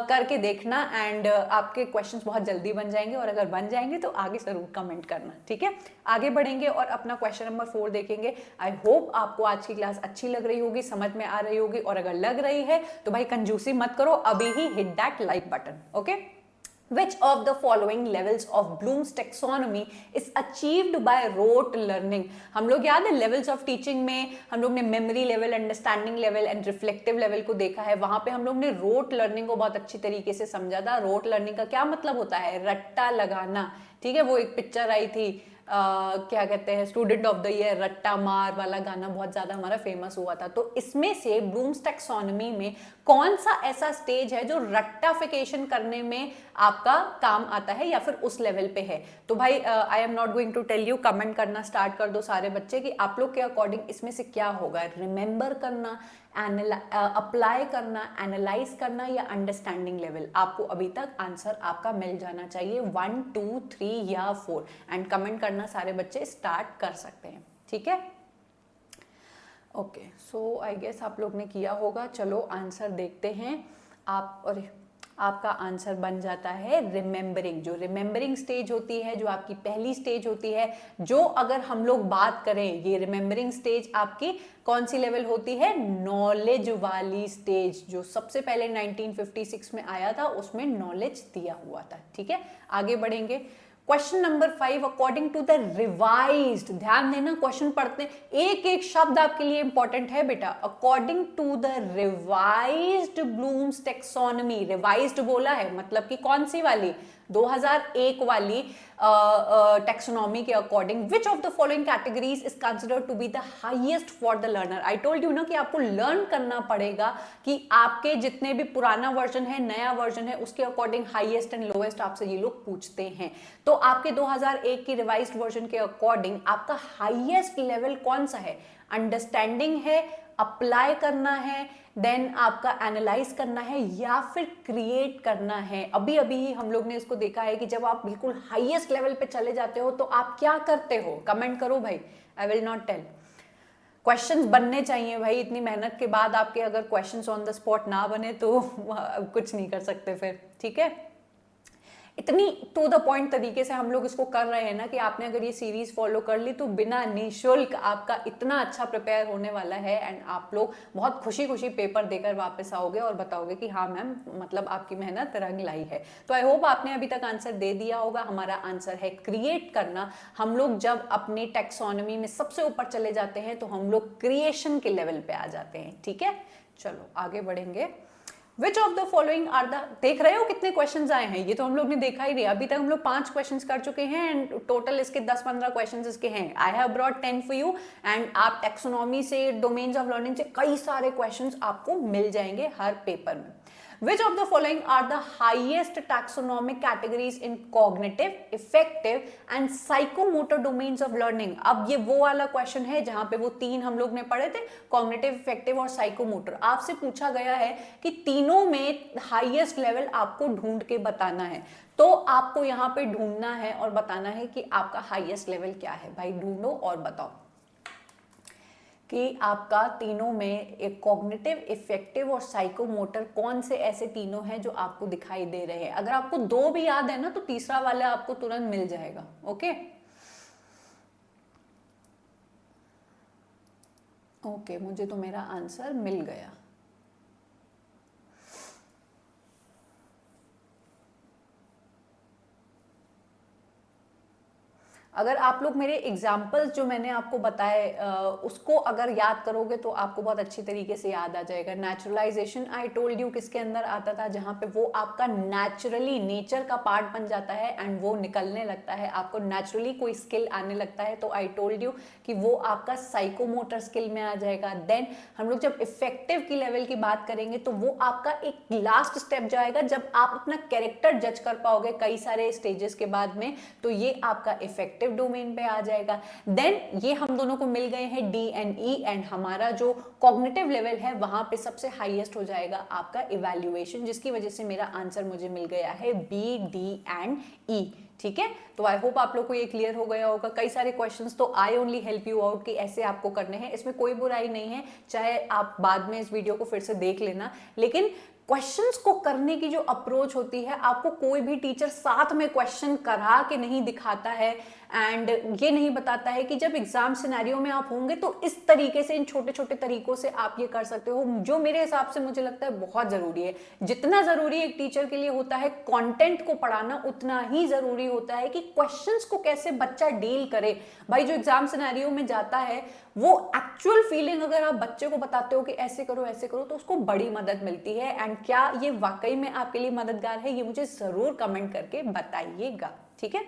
करके देखना एंड आपके क्वेश्चंस बहुत जल्दी बन जाएंगे। और अगर बन जाएंगे तो आगे जरूर कमेंट करना, ठीक है। आगे बढ़ेंगे और अपना क्वेश्चन नंबर 4 देखेंगे। आई होप आपको आज की क्लास अच्छी लग रही होगी, समझ में आ रही होगी, और अगर लग रही है तो भाई कंजूसी मत करो, अभी ही hit that like button, okay. Which of the following levels of Bloom's taxonomy is achieved by rote learning? हम लोग याद है लेवल्स ऑफ टीचिंग में हम लोग ने memory level, understanding level and reflective level को देखा है। वहां पे हम लोग ने रोट लर्निंग को बहुत अच्छी तरीके से समझा था। रोट लर्निंग का क्या मतलब होता है? रट्टा लगाना, ठीक है। वो एक पिक्चर आई थी क्या कहते हैं, स्टूडेंट ऑफ द ईयर, रट्टा मार वाला गाना बहुत ज्यादा हमारा फेमस हुआ था। तो इसमें से ब्लूम्स टैक्सोनॉमी में कौन सा ऐसा स्टेज है जो रट्टाफिकेशन करने में आपका काम आता है या फिर उस लेवल पे है? तो भाई I am not going to tell you, comment करना स्टार्ट कर दो सारे बच्चे कि आप लोग के अकॉर्डिंग इसमें से क्या होगा। रिमेंबर करना, अप्लाई करना, एनालाइज करना या अंडरस्टैंडिंग लेवल? आपको अभी तक आंसर आपका मिल जाना चाहिए 1 2 3 या 4 एंड कमेंट करना सारे बच्चे स्टार्ट कर सकते हैं, ठीक है। ओके, सो आई गेस आप लोग ने किया होगा। चलो आंसर देखते हैं। आप और आपका आंसर बन जाता है रिमेंबरिंग। जो रिमेंबरिंग स्टेज होती है, जो आपकी पहली स्टेज होती है, जो अगर हम लोग बात करें, ये रिमेंबरिंग स्टेज आपकी कौन सी लेवल होती है? नॉलेज वाली स्टेज, जो सबसे पहले 1956 में आया था, उसमें नॉलेज दिया हुआ था, ठीक है। आगे बढ़ेंगे। Question number 5, according to the revised, ध्यान देना क्वेश्चन पढ़ते हैं, एक एक शब्द आपके लिए इंपॉर्टेंट है बेटा। According to the revised Bloom's taxonomy, revised बोला है मतलब कि कौन सी वाली? 2001 वाली टैक्सोनॉमी के according which of the following categories is considered to be the highest for the learner. I told you ना कि आपको लर्न करना पड़ेगा कि आपके जितने भी पुराना वर्जन है, नया वर्जन है, उसके अकॉर्डिंग हाईएस्ट एंड लोएस्ट आपसे ये लोग पूछते हैं। तो आपके 2001 की रिवाइज्ड वर्जन के अकॉर्डिंग आपका हाईएस्ट लेवल कौन सा है? अंडरस्टैंडिंग है, अप्लाई करना है, देन आपका एनालाइज करना है या फिर क्रिएट करना है। अभी अभी ही हम लोग ने इसको देखा है कि जब आप बिल्कुल हाईएस्ट लेवल पे चले जाते हो तो आप क्या करते हो? कमेंट करो भाई, I will not tell. Questions बनने चाहिए भाई, इतनी मेहनत के बाद आपके अगर क्वेश्चंस ऑन द स्पॉट ना बने तो कुछ नहीं कर सकते फिर, ठीक है। इतनी टू द पॉइंट तरीके से हम लोग इसको कर रहे हैं ना कि आपने अगर ये सीरीज फॉलो कर ली तो बिना निःशुल्क आपका इतना अच्छा प्रिपेयर होने वाला है एंड आप लोग बहुत खुशी खुशी पेपर देकर वापस आओगे और बताओगे कि हाँ मैम, मतलब आपकी मेहनत रंग लाई है। तो आई होप आपने अभी तक आंसर दे दिया होगा। हमारा आंसर है क्रिएट करना। हम लोग जब अपने टैक्सोनॉमी में सबसे ऊपर चले जाते हैं तो हम लोग क्रिएशन के लेवल पे आ जाते हैं, ठीक है। चलो आगे बढ़ेंगे। Which of the following are the, देख रहे हो कितने क्वेश्चंस आए हैं? ये तो हम लोग ने देखा ही नहीं, अभी तक हम लोग 5 क्वेश्चंस कर चुके हैं एंड टोटल इसके 10-15 क्वेश्चंस इसके हैं। आई have brought 10 for you and आप टैक्सोनॉमी से, डोमेन्स ऑफ लर्निंग से कई सारे क्वेश्चंस आपको मिल जाएंगे हर पेपर में। Which of the following are the highest taxonomic categories in cognitive, effective and psychomotor domains of learning? अब ये वो वाला क्वेश्चन है जहां पे वो 3 हम लोग ने पढ़े थे, कॉग्निटिव, इफेक्टिव और साइकोमोटर। आपसे पूछा गया है कि तीनों में हाईएस्ट लेवल आपको ढूंढ के बताना है। तो आपको यहाँ पे ढूंढना है और बताना है कि आपका हाईएस्ट लेवल क्या है। भाई ढूंढो और बताओ कि आपका तीनों में एक कॉग्निटिव, इफेक्टिव और साइकोमोटर कौन से ऐसे तीनों हैं जो आपको दिखाई दे रहे हैं। अगर आपको 2 भी याद है ना तो तीसरा वाला आपको तुरंत मिल जाएगा, ओके। ओके, मुझे तो मेरा आंसर मिल गया। अगर आप लोग मेरे एग्जाम्पल्स जो मैंने आपको बताए उसको अगर याद करोगे तो आपको बहुत अच्छी तरीके से याद आ जाएगा। नेचुरलाइजेशन आई टोल्ड यू किसके अंदर आता था, जहाँ पे वो आपका नेचुरली नेचर का पार्ट बन जाता है एंड वो निकलने लगता है, आपको नेचुरली कोई स्किल आने लगता है, तो आई टोल्ड यू कि वो आपका साइकोमोटर स्किल में आ जाएगा। देन हम लोग जब इफेक्टिव की लेवल की बात करेंगे तो वो आपका एक लास्ट स्टेप जाएगा जब आप अपना कैरेक्टर जज कर पाओगे कई सारे स्टेजेस के बाद में, तो ये आपका इफेक्टिव डोमेन पे आ जाएगा। देन ये हम दोनों को मिल गए हैं डी एंड ई, एंड हमारा जो कॉग्निटिव लेवल है वहां पे सबसे हाईएस्ट हो जाएगा आपका इवैल्यूएशन, जिसकी वजह से मेरा आंसर मुझे मिल गया है बी, डी एंड ई। ठीक है, तो आई होप आप लोग को ये क्लियर हो गया होगा। कई सारे क्वेश्चंस तो I only help you out कि ऐसे आपको करने हैं, इसमें कोई बुराई नहीं है, चाहे आप बाद में इस वीडियो को फिर से देख लेना। लेकिन क्वेश्चंस को करने की जो अप्रोच होती है, आपको कोई भी टीचर साथ में क्वेश्चन करा के नहीं दिखाता है एंड ये नहीं बताता है कि जब एग्जाम सिनेरियो में आप होंगे तो इस तरीके से, इन छोटे छोटे तरीकों से आप ये कर सकते हो, जो मेरे हिसाब से मुझे लगता है बहुत जरूरी है। जितना जरूरी एक टीचर के लिए होता है कंटेंट को पढ़ाना, उतना ही जरूरी होता है कि क्वेश्चंस को कैसे बच्चा डील करे। भाई जो एग्जाम सिनेरियो में जाता है वो एक्चुअल फीलिंग अगर आप बच्चे को बताते हो कि ऐसे करो ऐसे करो, तो उसको बड़ी मदद मिलती है। एंड क्या ये वाकई में आपके लिए मददगार है, ये मुझे जरूर कमेंट करके बताइएगा। ठीक है,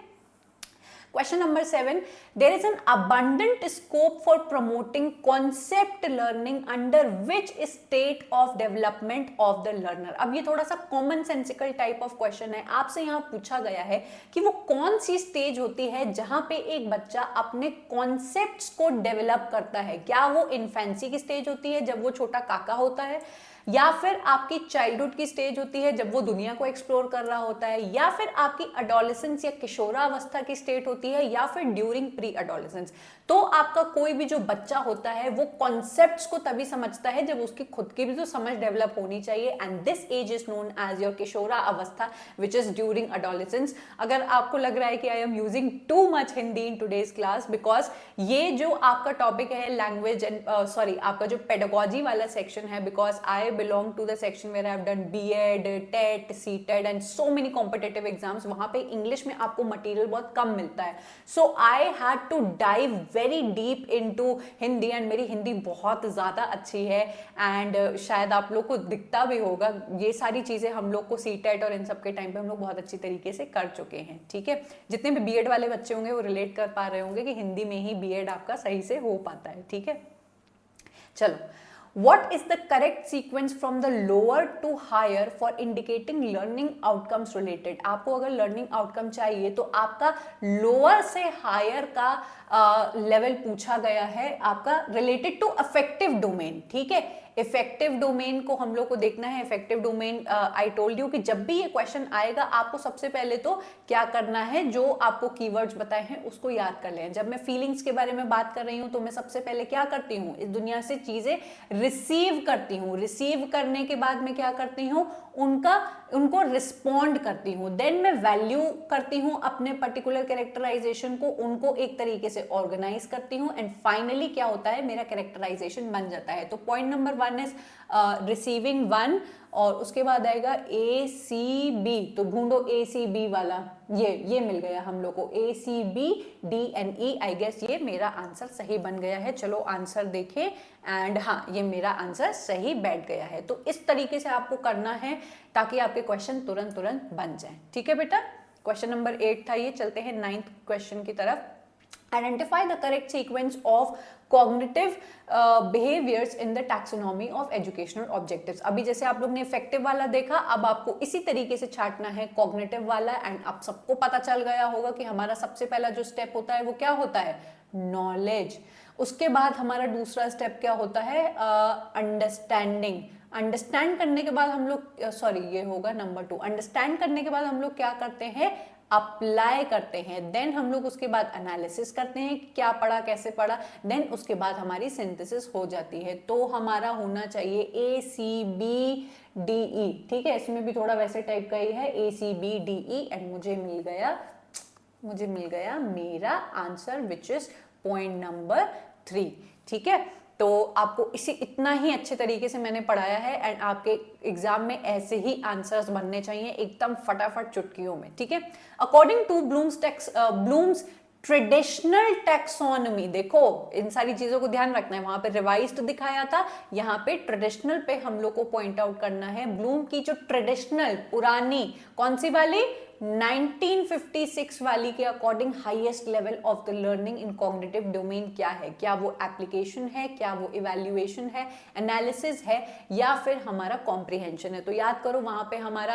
Question number 7, there is an abundant scope for promoting concept learning under which state of development of the learner। अब ये थोड़ा सा common sensical type of question है, आपसे यहाँ पूछा गया है कि वो कौन सी स्टेज होती है जहां पे एक बच्चा अपने कॉन्सेप्ट्स को डेवलप करता है। क्या वो इन्फेंसी की स्टेज होती है जब वो छोटा काका होता है, या फिर आपकी चाइल्डहुड की स्टेज होती है जब वो दुनिया को एक्सप्लोर कर रहा होता है, या फिर आपकी अडोलेसेंस या किशोरावस्था की स्टेट होती है, या फिर ड्यूरिंग प्री अडोलेसेंस। तो आपका कोई भी जो बच्चा होता है वो कॉन्सेप्ट्स को तभी समझता है जब उसकी खुद की भी तो समझ डेवलप होनी चाहिए, and this age is known as your किशोरा अवस्था विच इज ड्यूरिंग अडोलेसेंस। अगर आपको लग रहा है कि I am using too much Hindi in today's class, because ये जो आपका टॉपिक है लैंग्वेज एंड सॉरी आपका जो पेडागोजी वाला सेक्शन है, because I belong to the section where I have done B.Ed, TET, C.TET and so many competitive exams, वहां पे इंग्लिश में आपको मटेरियल बहुत कम मिलता है। So I had to dive very deep into Hindi, and मेरी हिंदी बहुत ज़्यादा अच्छी है, एंड शायद आप लोग को दिखता भी होगा। ये सारी चीज़ें हम लोग को C.TET और इन सब के टाइम पे हम लोग बहुत अच्छी तरीके से कर चुके हैं। ठीक है, जितने भी B.Ed वाले बच्चे होंगे वो रिलेट कर पा रहे होंगे कि हिंदी में ही B.Ed आपका सही से हो पाता है। ठीक है, चलो, What is the correct sequence from the lower to higher for indicating learning outcomes related? आपको अगर learning outcome चाहिए तो आपका lower से higher का लेवल पूछा गया है आपका related to affective domain। ठीक है, इफेक्टिव डोमेन को हम लोग को देखना है। Affective domain I told you कि जब भी ये क्वेश्चन आएगा आपको सबसे पहले तो क्या करना है, जो आपको कीवर्ड्स बताए हैं उसको याद कर लें। जब मैं फीलिंग्स के बारे में बात कर रही हूं तो मैं सबसे पहले क्या करती हूँ, इस दुनिया से चीजें रिसीव करती हूँ। रिसीव करने के बाद मैं क्या करती हूँ, उनको रिस्पॉन्ड करती हूँ। देन मैं वैल्यू करती हूँ अपने पर्टिकुलर कैरेक्टराइजेशन को, उनको एक तरीके से ऑर्गेनाइज करती हूँ, एंड फाइनली क्या होता है, मेरा कैरेक्टराइजेशन बन जाता है। तो पॉइंट नंबर 1 इज रिसीविंग 1, और उसके बाद आएगा ACB। तो ढूंढो ACB वाला, ये मिल गया हम लोग को ACB DNE। आई गेस ये मेरा आंसर सही बन गया है। चलो आंसर देखें, एंड हाँ ये मेरा आंसर सही बैठ गया है। तो इस तरीके से आपको करना है ताकि आपके क्वेश्चन तुरंत बन जाए। ठीक है बेटा, क्वेश्चन नंबर 8 था ये। चलते हैं 9th क्वेश्चन की तरफ। Identify the correct sequence of cognitive behaviors in the taxonomy of educational objectives। अभी जैसे आप लोग ने इफेक्टिव वाला देखा, अब आपको इसी तरीके से छांटना है कॉग्निटिव वाला। एंड अब सबको पता चल गया होगा कि हमारा सबसे पहला जो स्टेप होता है वो क्या होता है, नॉलेज। उसके बाद हमारा दूसरा स्टेप क्या होता है, अंडरस्टैंडिंग। अंडरस्टैंड करने के बाद हम लोग ये होगा नंबर 2। अंडरस्टैंड करने के बाद हम लोग क्या करते हैं, अप्लाई करते हैं। देन हम लोग उसके बाद एनालिसिस करते हैं, क्या पढ़ा कैसे पढ़ा। देन उसके बाद हमारी सिंथेसिस हो जाती है। तो हमारा होना चाहिए ACBDE। ठीक है, इसमें भी थोड़ा वैसे टाइप का ही है ACBDE, एंड मुझे मिल गया मेरा answer which is point number 3। ठीक है, तो आपको इतना ही अच्छे तरीके से मैंने पढ़ाया है, एंड आपके एग्जाम में ऐसे ही आंसर्स बनने चाहिए एकदम फटाफट चुटकियों में। ठीक है, according to Bloom's traditional taxonomy, देखो इन सारी चीजों को ध्यान रखना है, वहां पे रिवाइज तो दिखाया था, यहाँ पे ट्रेडिशनल पे हम लोग को पॉइंट आउट करना है। ब्लूम की जो ट्रेडिशनल पुरानी कौन सी वाली 1956 वाली के according highest level of the learning in cognitive domain क्या है? क्या वो एप्लीकेशन है, क्या वो इवैल्यूएशन है, एनालिसिस है, या फिर हमारा कॉम्प्रिहेंशन है? तो याद करो वहां पे हमारा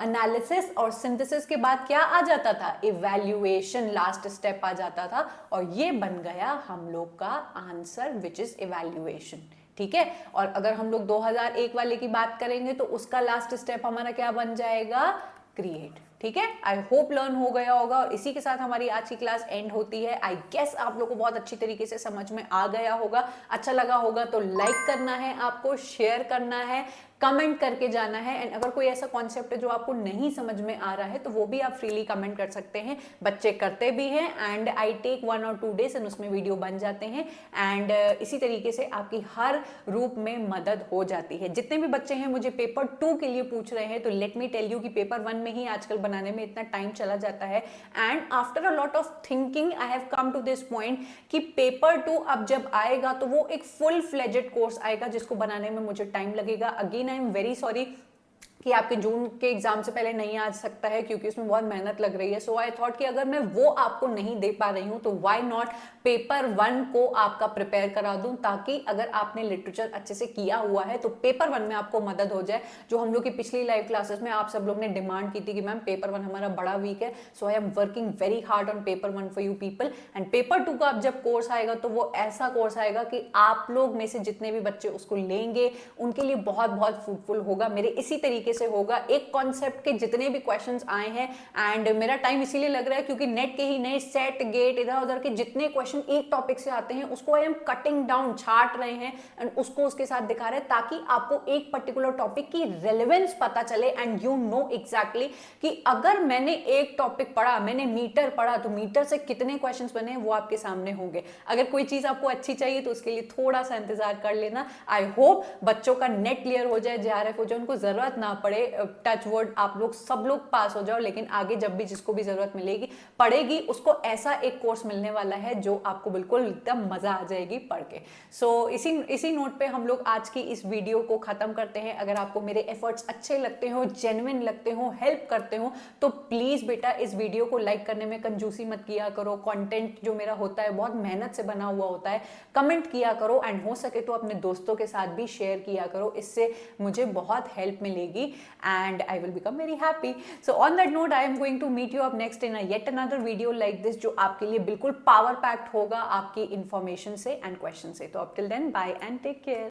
एनालिसिस और सिंथेसिस के बाद क्या आ जाता था? इवैल्यूएशन लास्ट स्टेप आ जाता था, और ये बन गया हम लोग का आंसर विच इज इवैल्यूएशन। ठीक है, और अगर हम लोग 2001 वाले की बात करेंगे तो उसका लास्ट स्टेप हमारा क्या बन जाएगा? क्रिएट। ठीक है, आई होप लर्न हो गया होगा, और इसी के साथ हमारी आज की क्लास एंड होती है। आई गेस आप लोग को बहुत अच्छी तरीके से समझ में आ गया होगा। अच्छा लगा होगा तो लाइक करना है, आपको शेयर करना है, कमेंट करके जाना है। एंड अगर कोई ऐसा कॉन्सेप्ट है जो आपको नहीं समझ में आ रहा है तो वो भी आप फ्रीली कमेंट कर सकते हैं, बच्चे करते भी हैं। एंड आई टेक 1 और 2 डेज एंड उसमें वीडियो बन जाते हैं। एंड इसी तरीके से आपकी हर रूप में मदद हो जाती है। जितने भी बच्चे हैं मुझे पेपर 2 के लिए पूछ रहे हैं, तो लेट मी टेल यू कि पेपर 1 में ही आजकल बनाने में इतना टाइम चला जाता है। And after a lot of thinking I have come to this point कि पेपर 2 अब जब आएगा तो वो एक फुल फ्लेजेड कोर्स आएगा जिसको बनाने में मुझे टाइम लगेगा। Again I am very sorry कि आपके जून के एग्जाम से पहले नहीं आ सकता है, क्योंकि उसमें बहुत मेहनत लग रही है। सो आई थॉट कि अगर मैं वो आपको नहीं दे पा रही हूं तो व्हाई नॉट पेपर 1 को आपका प्रिपेयर करा दूं, ताकि अगर आपने लिटरेचर अच्छे से किया हुआ है तो पेपर 1 में आपको मदद हो जाए। जो हम लोग की पिछली लाइव क्लासेस में आप सब लोग ने डिमांड की थी कि मैम पेपर 1 हमारा बड़ा वीक है, so I am working very hard on paper 1 for you people. And paper 2 का अब जब कोर्स आएगा तो वो ऐसा कोर्स आएगा कि आप लोग में से जितने भी बच्चे उसको लेंगे उनके लिए बहुत बहुत फ्रूटफुल होगा। मेरे इसी तरीके से होगा, एक कॉन्सेप्ट के जितने भी क्वेश्चंस आए हैं, एंड मेरा टाइम इसीलिए लग रहा है क्योंकि नेट के ही नए सेट गेट इधर उधर के जितने क्वेश्चन एक टॉपिक से आते हैं उसको आई एम कटिंग डाउन, छाट रहे हैं एंड उसको उसके साथ दिखा रहे हैं, ताकि आपको एक पर्टिकुलर टॉपिक की रेलेवेंस पता चले एंड यू नो एग्जैक्टली कि अगर मैंने एक टॉपिक पढ़ा, मैंने मीटर पढ़ा, तो मीटर से कितने क्वेश्चंस बने वो आपके सामने होंगे। अगर कोई चीज आपको अच्छी चाहिए तो उसके लिए थोड़ा सा इंतजार कर लेना। आई होप बच्चों का नेट क्लियर हो जाए, जेआरएफ हो जाए, उनको जरूरत ना पड़े, टच वर्ड आप लोग सब लोग पास हो जाओ, लेकिन आगे जब भी जिसको भी जरूरत मिलेगी पड़ेगी उसको ऐसा एक कोर्स मिलने वाला है जो आपको बिल्कुल एकदम मजा आ जाएगी पढ़ के। सो इसी नोट पे हम लोग आज की इस वीडियो को खत्म करते हैं। अगर आपको मेरे एफर्ट्स अच्छे लगते हो, जेन्युइन लगते हो, हेल्प करते हो, तो प्लीज बेटा इस वीडियो को लाइक करने में कंजूसी मत किया करो। कंटेंट जो मेरा होता है बहुत मेहनत से बना हुआ होता है, कमेंट किया करो, एंड हो सके तो अपने दोस्तों के साथ भी शेयर किया करो, इससे मुझे बहुत हेल्प मिलेगी and I will become very happy. So on that note, I am going to meet you up next in a yet another video like this, जो आपके लिए बिल्कुल पावर पैक्ड होगा आपकी इंफॉर्मेशन से एंड क्वेश्चन से। तो अब till then bye and take care.